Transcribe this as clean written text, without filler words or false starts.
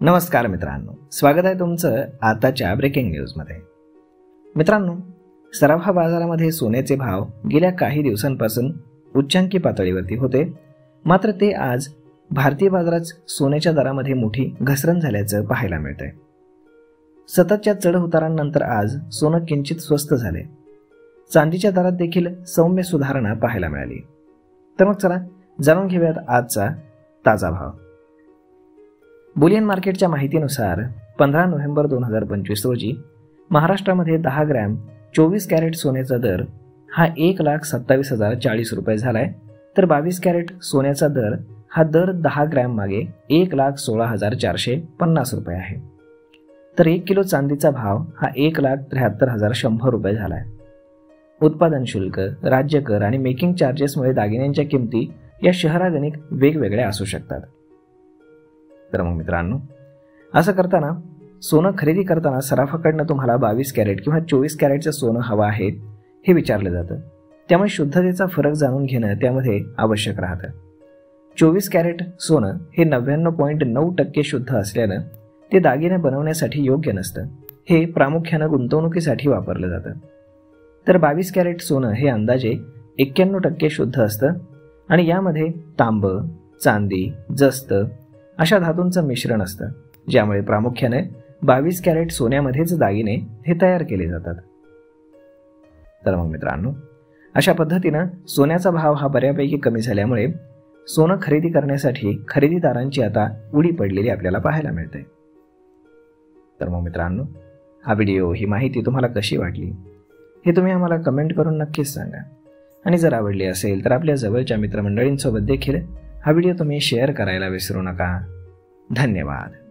नमस्कार मित्रांनो, स्वागत आहे तुमचं आताच्या ब्रेकिंग न्यूजमध्ये। मित्रांनो, सराफा बाजारामध्ये सोन्याचे भाव गेल्या काही दिवसांपासून उच्चांकी पातळीवरती होते, मात्र ते आज भारतीय बाजारात सोन्याच्या दरामध्ये मोठी घसरण झाल्याचं पाहायला मिळतंय। सततच्या चढउतारांनंतर आज सोनं किंचित स्वस्त झाले। चांदीच्या दरात देखील सौम्य सुधारणा पाहायला मिळाली। तर मग चला जाणून घेऊयात आजचा ताजा भाव। बुलियन मार्केटच्या माहितीनुसार 15 नोव्हेंबर 2025 रोजी महाराष्ट्रामध्ये 10 ग्रॅम 24 कॅरेट सोन्याचा दर हा 1,27,040 रुपये झालाय, तर 22 कॅरेट सोन्याचा दर हा दर 10 ग्रॅम मागे 1,16,450 रुपये आहे। तर 1 किलो चांदीचा भाव हा 1,73,100 रुपये झालाय। उत्पादन शुल्क, राज्य कर आणि मेकिंग चार्जेसमुळे दागिन्यांच्या किमती या शहरागणिक वेगवेगळ्या असू शकतात। तर मग मित्रांनो, असं करताना सोनं खरेदी करताना सराफाकडनं तुम्हाला 22 कॅरेट किंवा 24 कॅरेटचं सोनं हवं आहे हे विचारलं जातं, त्यामुळे शुद्धतेचा फरक जाणून घेणं त्यामध्ये आवश्यक राहतं। 24 कॅरेट सोनं हे 99.9% शुद्ध असल्यानं ते दागिने बनवण्यासाठी योग्य नसतं। हे प्रामुख्यानं गुंतवणुकीसाठी वापरलं जातं। तर 22 कॅरेट सोनं हे अंदाजे 91% शुद्ध असतं आणि यामध्ये तांब, चांदी, जस्त अशा धातूंचं मिश्रण असतं, ज्यामुळे प्रामुख्याने 22 कॅरेट सोन्यामध्येच दागिने हे तयार केले जातात। तर मग मित्रांनो, अशा पद्धतीनं सोन्याचा भाव हा बऱ्यापैकी कमी झाल्यामुळे सोनं खरेदी करण्यासाठी खरेदीदारांची आता उडी पडलेली आपल्याला पाहायला मिळते। तर मग मित्रांनो, हा व्हिडिओ, ही माहिती तुम्हाला कशी वाटली हे तुम्ही आम्हाला कमेंट करून नक्कीच सांगा। आणि जर आवडली असेल तर आपल्या जवळच्या मित्रमंडळींसोबत देखील हा व्हिडिओ तुम्ही शेअर करायला विसरू नका। धन्यवाद।